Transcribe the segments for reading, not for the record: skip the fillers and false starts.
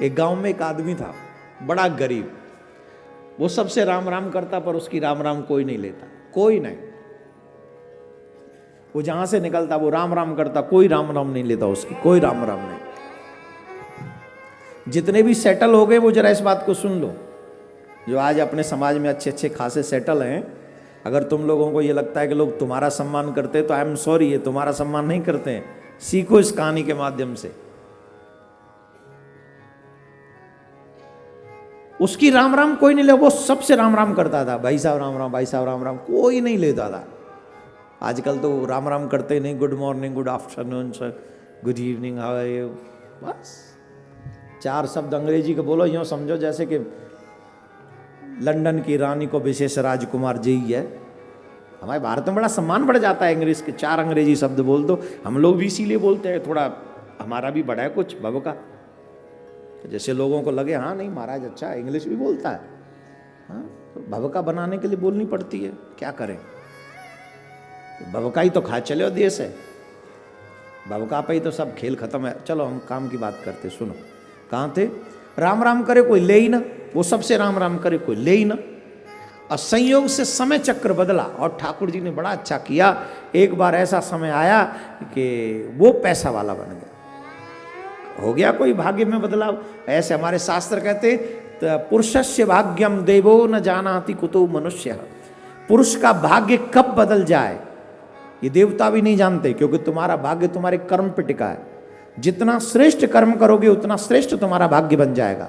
एक गांव में एक आदमी था, बड़ा गरीब। वो सबसे राम राम करता, पर उसकी राम राम कोई नहीं लेता, कोई नहीं। वो जहां से निकलता वो राम राम करता, कोई राम राम नहीं लेता उसकी, कोई राम राम नहीं। जितने भी सेटल हो गए वो जरा इस बात को सुन लो, जो आज अपने समाज में अच्छे अच्छे खासे सेटल हैं, अगर तुम लोगों को ये लगता है कि लोग तुम्हारा सम्मान करते हैं तो आई एम सॉरी, ये तुम्हारा सम्मान नहीं करते हैं। सीखो इस कहानी के माध्यम से। उसकी राम राम कोई नहीं ले, वो सबसे राम राम करता था, भाई साहब राम राम, भाई साहब राम राम, कोई नहीं लेता था। आजकल तो राम राम करते नहीं, good morning, good afternoon sir, good evening, how are you, बस 4 शब्द अंग्रेजी के बोलो, यूँ समझो जैसे कि लंदन की रानी को विशेष राजकुमार जी है। हमारे भारत में बड़ा सम्मान बढ़ जाता है इंग्लिश के, 4 अंग्रेजी शब्द बोल दो। हम लोग भी इसीलिए बोलते हैं, थोड़ा हमारा भी बड़ा है कुछ भव का, जैसे लोगों को लगे हाँ नहीं महाराज अच्छा इंग्लिश भी बोलता है, हाँ तो भव का बनाने के लिए बोलनी पड़ती है, क्या करें। भव का ही तो खा चले देश है, भव का पे ही तो सब खेल खत्म है। चलो हम काम की बात करते, सुनो। कहाँ थे? राम राम करे कोई ले ही ना, वो सबसे राम राम करे कोई ले ही ना। और संयोग से समय चक्र बदला और ठाकुर जी ने बड़ा अच्छा किया। एक बार ऐसा समय आया कि वो पैसा वाला बन गया, हो गया कोई भाग्य में बदलाव। ऐसे हमारे शास्त्र कहते पुरुषस्य भाग्यम देवो न जानाति कुतो मनुष्य। पुरुष का भाग्य कब बदल जाए ये देवता भी नहीं जानते, क्योंकि तुम्हारा भाग्य तुम्हारे कर्म पे टिका है। जितना श्रेष्ठ कर्म करोगे उतना श्रेष्ठ तुम्हारा भाग्य बन जाएगा।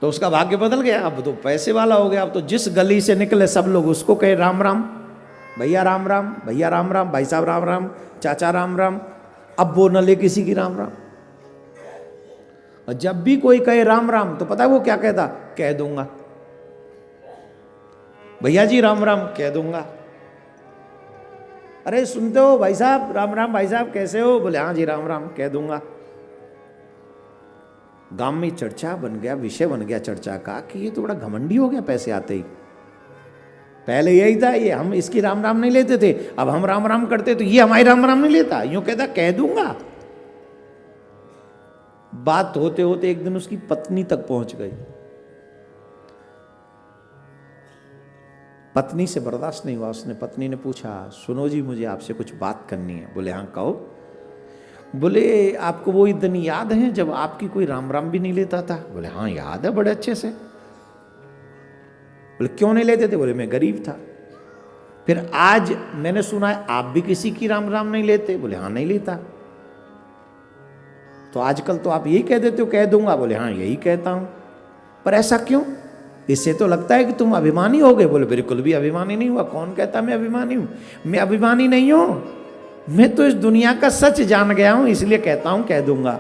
तो उसका भाग्य बदल गया, अब तो पैसे वाला हो गया। अब तो जिस गली से निकले सब लोग उसको कहे राम राम, भैया राम राम, भैया राम राम, भाई साहब राम राम, चाचा राम राम। अब वो न ले किसी की राम राम। और जब भी कोई कहे राम राम तो पता है वो क्या कहता? कह दूंगा भैया जी राम राम, कह दूंगा। अरे सुनते हो भाई साहब राम राम, भाई साहब कैसे हो? बोले हाँ जी राम राम, कह दूंगा। गांव में चर्चा बन गया, विषय बन गया चर्चा का कि ये तो बड़ा घमंडी हो गया पैसे आते ही। पहले यही था, ये हम इसकी राम राम नहीं लेते थे, अब हम राम राम करते तो ये हमारी राम राम नहीं लेता, यूं कहता कह दूंगा। बात होते होते एक दिन उसकी पत्नी तक पहुंच गई। पत्नी से बर्दाश्त नहीं हुआ, उसने पत्नी ने पूछा सुनो जी मुझे आपसे कुछ बात करनी है। बोले हाँ कहो। बोले आपको वो दिन याद है जब आपकी कोई राम राम भी नहीं लेता था? बोले हाँ याद है बड़े अच्छे से। बोले क्यों नहीं लेते थे? बोले मैं गरीब था। फिर आज मैंने सुना है आप भी किसी की राम राम नहीं लेते? बोले हाँ नहीं लेता। तो आजकल तो आप यही कह देते हो कह दूंगा? बोले हाँ यही कहता हूं। पर ऐसा क्यों? इससे तो लगता है कि तुम अभिमानी हो गए। बोले बिल्कुल भी अभिमानी नहीं हुआ। कौन कहता मैं अभिमानी हूं? मैं अभिमानी नहीं हूं, मैं तो इस दुनिया का सच जान गया हूं, इसलिए कहता हूं कह दूंगा।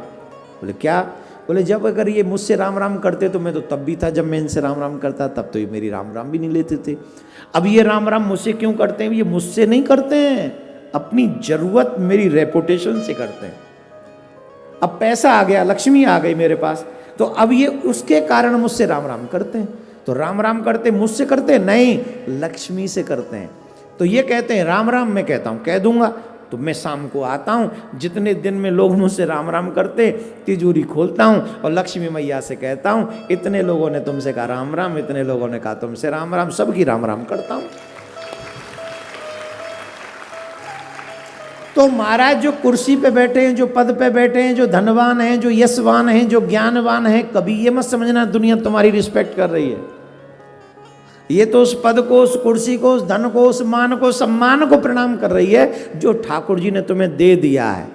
बोले क्या? बोले जब अगर ये मुझसे राम राम करते तो मैं तो तब भी था, जब मैं इनसे राम राम करता तब तो ये मेरी राम राम भी नहीं लेते थे। अब ये राम राम मुझसे क्यों करते हैं? ये मुझसे नहीं करते हैं, अपनी जरूरत मेरी रेपुटेशन से करते हैं। अब पैसा आ गया, लक्ष्मी आ गई मेरे पास, तो अब ये उसके कारण मुझसे राम राम करते हैं। तो राम राम करते मुझसे करते नहीं, लक्ष्मी से करते हैं। तो ये कहते हैं राम राम, मैं कहता हूं कह दूंगा। तो मैं शाम को आता हूं, जितने दिन में लोग मुझसे राम राम करते तिजोरी खोलता हूं और लक्ष्मी मैया से कहता हूं इतने लोगों ने तुमसे कहा राम राम, इतने लोगों ने कहा तुमसे राम राम, सबकी राम राम करता हूं। तो महाराज जो कुर्सी पे बैठे हैं, जो पद पे बैठे हैं, जो धनवान हैं, जो यशवान हैं, जो ज्ञानवान हैं, कभी ये मत समझना दुनिया तुम्हारी रिस्पेक्ट कर रही है। ये तो उस पद को, उस कुर्सी को, उस धन को, उस मान को, सम्मान को प्रणाम कर रही है जो ठाकुर जी ने तुम्हें दे दिया है।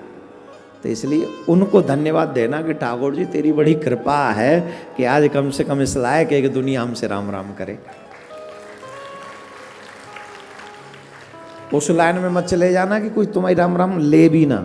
तो इसलिए उनको धन्यवाद देना कि ठाकुर जी तेरी बड़ी कृपा है कि आज कम से कम इस लायक है कि दुनिया हमसे राम राम करे। उस लाइन में मत चले जाना कि कोई तुम्हारी राम राम ले भी ना।